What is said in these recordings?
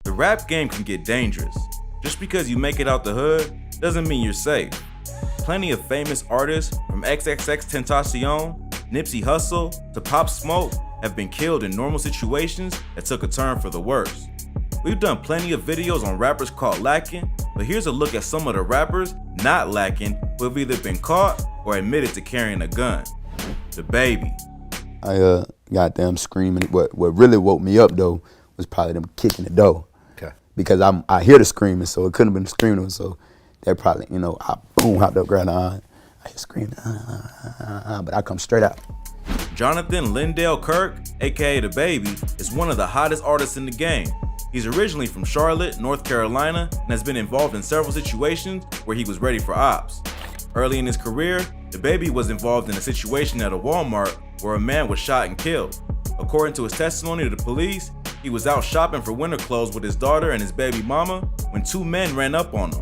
The rap game can get dangerous. Just because you make it out the hood doesn't mean you're safe. Plenty of famous artists from XXXTentacion, Nipsey Hussle to Pop Smoke have been killed in normal situations that took a turn for the worse. We've done plenty of videos on rappers caught lacking, but here's a look at some of the rappers not lacking who have either been caught or admitted to carrying a gun. DaBaby. I goddamn screaming. What really woke me up though was probably them kicking the door. Okay. Because I hear the screaming, so it couldn't have been screaming. So they probably, I boom, hopped up, grabbed the eye. I hear screaming, but I come straight out. Jonathan Lindell Kirk, aka DaBaby, is one of the hottest artists in the game. He's originally from Charlotte, North Carolina, and has been involved in several situations where he was ready for ops. Early in his career, DaBaby was involved in a situation at a Walmart where a man was shot and killed. According to his testimony to the police, he was out shopping for winter clothes with his daughter and his baby mama when two men ran up on him.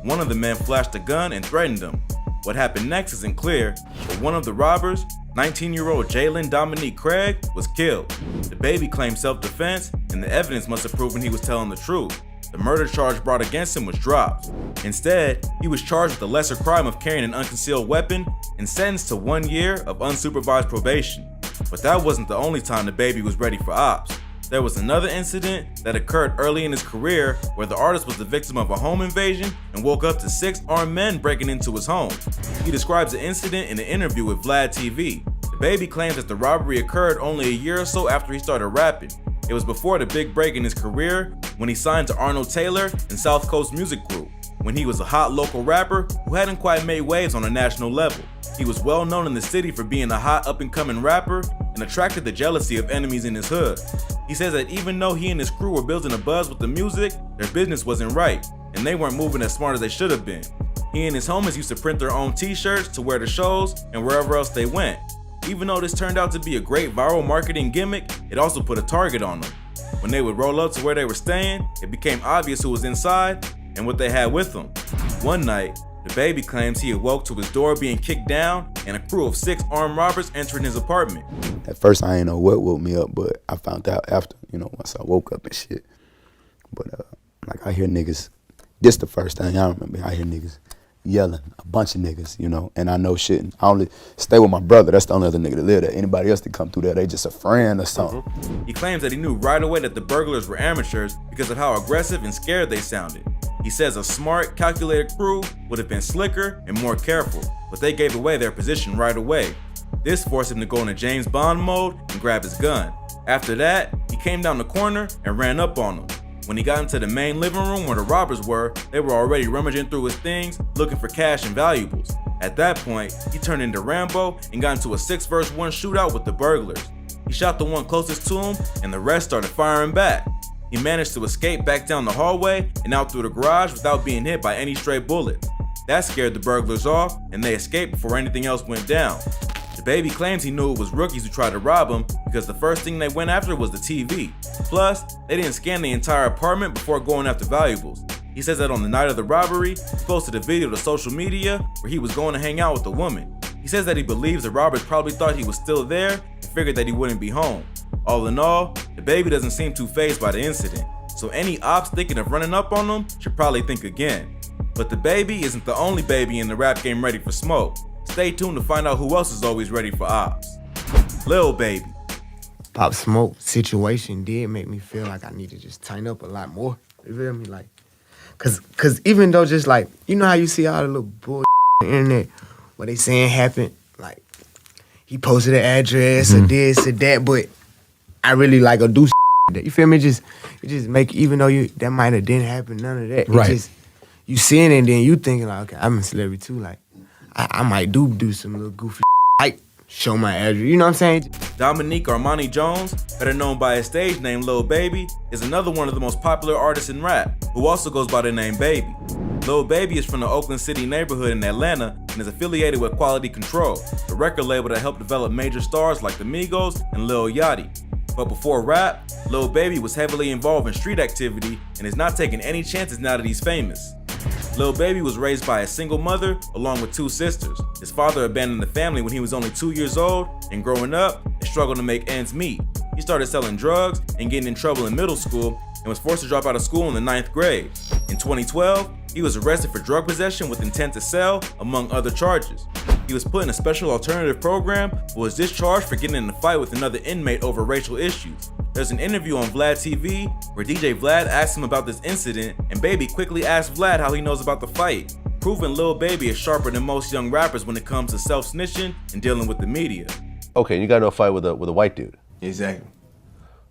One of the men flashed a gun and threatened him. What happened next isn't clear, but one of the robbers, 19-year-old Jalen Dominique Craig, was killed. DaBaby claimed self-defense, and the evidence must have proven he was telling the truth. The murder charge brought against him was dropped. Instead, he was charged with the lesser crime of carrying an unconcealed weapon and sentenced to 1 year of unsupervised probation. But that wasn't the only time DaBaby was ready for ops. There was another incident that occurred early in his career where the artist was the victim of a home invasion and woke up to 6 armed men breaking into his home. He describes the incident in an interview with Vlad TV. DaBaby claims that the robbery occurred only a year or so after he started rapping. It was before the big break in his career when he signed to Arnold Taylor and South Coast Music Group, when he was a hot local rapper who hadn't quite made waves on a national level. He was well known in the city for being a hot up-and-coming rapper and attracted the jealousy of enemies in his hood. He says that even though he and his crew were building a buzz with the music, their business wasn't right, and they weren't moving as smart as they should have been. He and his homies used to print their own t-shirts to wear to shows and wherever else they went. Even though this turned out to be a great viral marketing gimmick, it also put a target on them. When they would roll up to where they were staying, it became obvious who was inside and what they had with them. One night, DaBaby claims he awoke to his door being kicked down and a crew of 6 armed robbers entering his apartment. At first, I didn't know what woke me up, but I found out after, once I woke up and shit. But, I hear niggas, this the first thing I remember, I hear niggas yelling, a bunch of niggas, and I know shit. I only stay with my brother, that's the only other nigga that live there. Anybody else that come through there, they just a friend or something. He claims that he knew right away that the burglars were amateurs because of how aggressive and scared they sounded. He says a smart, calculated crew would have been slicker and more careful, but they gave away their position right away. This forced him to go into James Bond mode and grab his gun. After that, he came down the corner and ran up on them. When he got into the main living room where the robbers were, they were already rummaging through his things, looking for cash and valuables. At that point, he turned into Rambo and got into a 6-versus-1 shootout with the burglars. He shot the one closest to him, and the rest started firing back. He managed to escape back down the hallway and out through the garage without being hit by any stray bullets. That scared the burglars off, and they escaped before anything else went down. DaBaby claims he knew it was rookies who tried to rob him because the first thing they went after was the TV. Plus, they didn't scan the entire apartment before going after valuables. He says that on the night of the robbery, he posted a video to social media where he was going to hang out with a woman. He says that he believes the robbers probably thought he was still there and figured that he wouldn't be home. All in all, DaBaby doesn't seem too fazed by the incident, so any ops thinking of running up on him should probably think again. But DaBaby isn't the only baby in the rap game ready for smoke. Stay tuned to find out who else is always ready for ops. Lil Baby. Pop Smoke situation did make me feel like I need to just tighten up a lot more. You feel me? Like, cause even though just like, how you see all the little bull on the internet, what they saying happened, like, he posted an address or this or that, but I really like a do that. You feel me? It just make, even though that might have didn't happen, none of that. Right. It just, you seeing it and then you thinking like, okay, I'm a celebrity too. Like, I might do some little goofy like show my address. You know what I'm saying? Dominique Armani Jones, better known by his stage name Lil Baby, is another one of the most popular artists in rap, who also goes by the name Baby. Lil Baby is from the Oakland City neighborhood in Atlanta and is affiliated with Quality Control, the record label that helped develop major stars like the Migos and Lil Yachty. But before rap, Lil Baby was heavily involved in street activity and is not taking any chances now that he's famous. Lil Baby was raised by a single mother along with 2 sisters. His father abandoned the family when he was only 2 years old, and growing up, he struggled to make ends meet. He started selling drugs and getting in trouble in middle school and was forced to drop out of school in the 9th grade. In 2012, he was arrested for drug possession with intent to sell, among other charges. He was put in a special alternative program, but was discharged for getting in a fight with another inmate over racial issues. There's an interview on Vlad TV where DJ Vlad asks him about this incident, and Baby quickly asks Vlad how he knows about the fight, proving Lil Baby is sharper than most young rappers when it comes to self-snitching and dealing with the media. Okay, you got into a fight with a white dude. Exactly.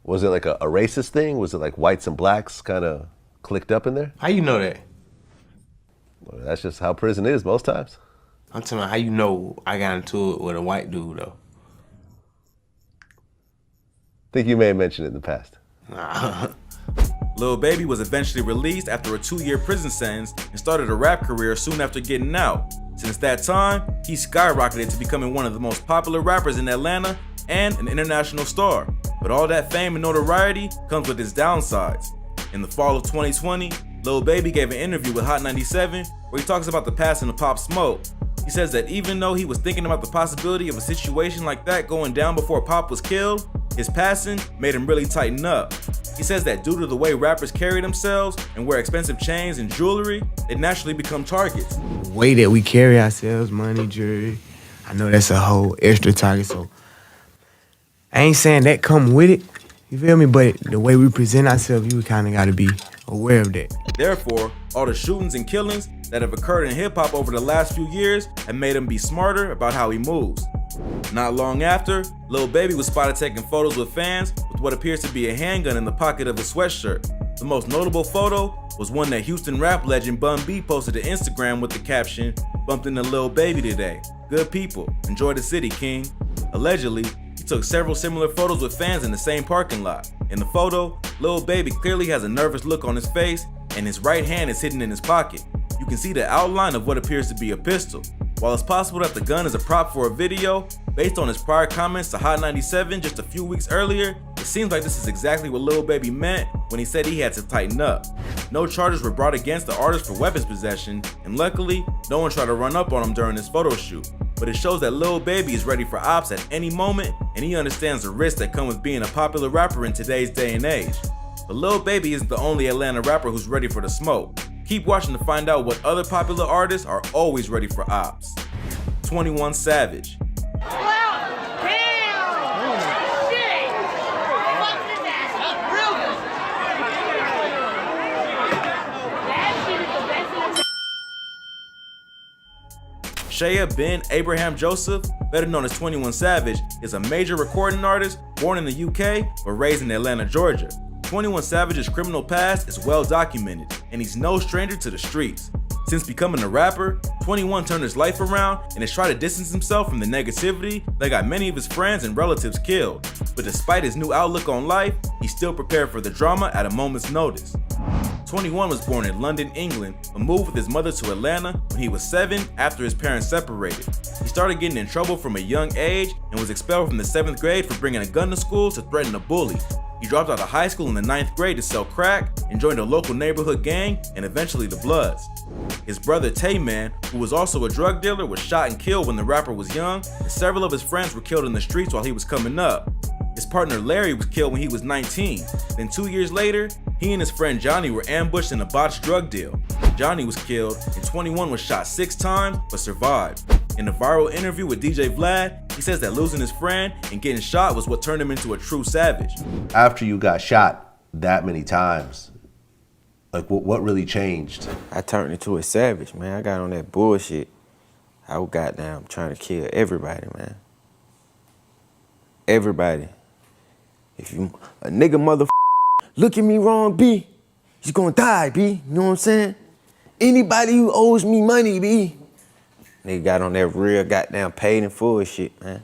Was it like a racist thing? Was it like whites and blacks kind of clicked up in there? How you know that? Well, that's just how prison is most times. I'm talking about how you know I got into it with a white dude though. I think you may have mentioned it in the past. Nah. Lil Baby was eventually released after a 2-year prison sentence and started a rap career soon after getting out. Since that time, he skyrocketed to becoming one of the most popular rappers in Atlanta and an international star. But all that fame and notoriety comes with its downsides. In the fall of 2020, Lil Baby gave an interview with Hot 97 where he talks about the passing of Pop Smoke. He says that even though he was thinking about the possibility of a situation like that going down before Pop was killed, his passing made him really tighten up. He says that due to the way rappers carry themselves and wear expensive chains and jewelry, they naturally become targets. The way that we carry ourselves, money, jewelry, I know that's a whole extra target, so I ain't saying that come with it, you feel me? But the way we present ourselves, you kind of got to be aware of that. Therefore, all the shootings and killings that have occurred in hip-hop over the last few years have made him be smarter about how he moves. Not long after, Lil Baby was spotted taking photos with fans with what appears to be a handgun in the pocket of his sweatshirt. The most notable photo was one that Houston rap legend Bun B posted to Instagram with the caption, "Bumped into Lil Baby today. Good people. Enjoy the city, King." Allegedly, he took several similar photos with fans in the same parking lot. In the photo, Lil Baby clearly has a nervous look on his face and his right hand is hidden in his pocket. You can see the outline of what appears to be a pistol. While it's possible that the gun is a prop for a video, based on his prior comments to Hot 97 just a few weeks earlier, it seems like this is exactly what Lil Baby meant when he said he had to tighten up. No charges were brought against the artist for weapons possession, and luckily, no one tried to run up on him during this photo shoot. But it shows that Lil Baby is ready for ops at any moment, and he understands the risks that come with being a popular rapper in today's day and age. But Lil Baby isn't the only Atlanta rapper who's ready for the smoke. Keep watching to find out what other popular artists are always ready for ops. 21 Savage. Shea Ben Abraham Joseph, better known as 21 Savage, is a major recording artist born in the UK but raised in Atlanta, Georgia. 21 Savage's criminal past is well documented, and he's no stranger to the streets. Since becoming a rapper, 21 turned his life around and has tried to distance himself from the negativity that got many of his friends and relatives killed. But despite his new outlook on life, he's still prepared for the drama at a moment's notice. 21 was born in London, England, but moved with his mother to Atlanta when he was 7 after his parents separated. He started getting in trouble from a young age and was expelled from the 7th grade for bringing a gun to school to threaten a bully. He dropped out of high school in the 9th grade to sell crack and joined a local neighborhood gang and eventually the Bloods. His brother Tay-Man, who was also a drug dealer, was shot and killed when the rapper was young, and several of his friends were killed in the streets while he was coming up. His partner Larry was killed when he was 19. Then 2 years later, he and his friend Johnny were ambushed in a botched drug deal. Johnny was killed and 21 was shot 6 times but survived. In a viral interview with DJ Vlad, he says that losing his friend and getting shot was what turned him into a true savage. After you got shot that many times, like what really changed? I turned into a savage, man. I got on that bullshit. I was goddamn trying to kill everybody, man. Everybody. If you a nigga look at me wrong, B, you gonna die, B. You know what I'm saying? Anybody who owes me money, B. Nigga got on that real goddamn paid in full shit, man.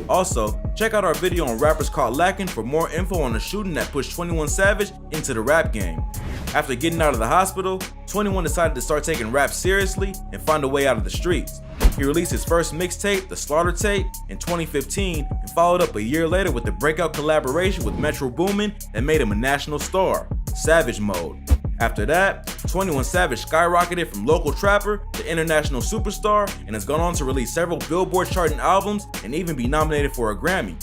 Also, check out our video on rappers caught lacking for more info on the shooting that pushed 21 Savage into the rap game. After getting out of the hospital, 21 decided to start taking rap seriously and find a way out of the streets. He released his first mixtape, The Slaughter Tape, in 2015 and followed up a year later with the breakout collaboration with Metro Boomin that made him a national star, Savage Mode. After that, 21 Savage skyrocketed from local trapper to international superstar and has gone on to release several Billboard charting albums and even be nominated for a Grammy.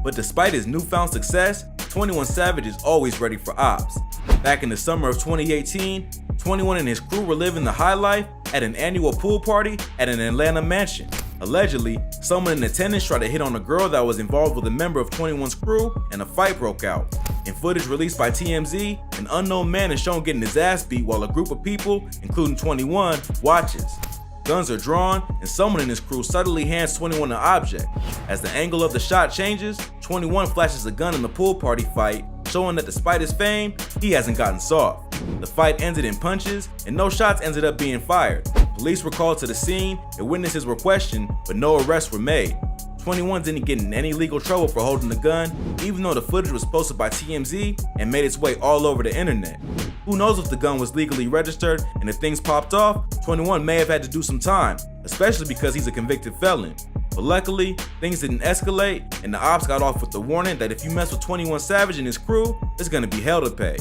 But despite his newfound success, 21 Savage is always ready for ops. Back in the summer of 2018, 21 and his crew were living the high life at an annual pool party at an Atlanta mansion. Allegedly, someone in attendance tried to hit on a girl that was involved with a member of 21's crew, and a fight broke out. In footage released by TMZ, an unknown man is shown getting his ass beat while a group of people, including 21, watches. Guns are drawn, and someone in his crew suddenly hands 21 an object. As the angle of the shot changes, 21 flashes a gun in the pool party fight, showing that despite his fame, he hasn't gotten soft. The fight ended in punches, and no shots ended up being fired. Police were called to the scene, and witnesses were questioned, but no arrests were made. 21 didn't get in any legal trouble for holding the gun, even though the footage was posted by TMZ and made its way all over the internet. Who knows if the gun was legally registered, and if things popped off, 21 may have had to do some time, especially because he's a convicted felon. But luckily, things didn't escalate, and the ops got off with the warning that if you mess with 21 Savage and his crew, it's gonna be hell to pay.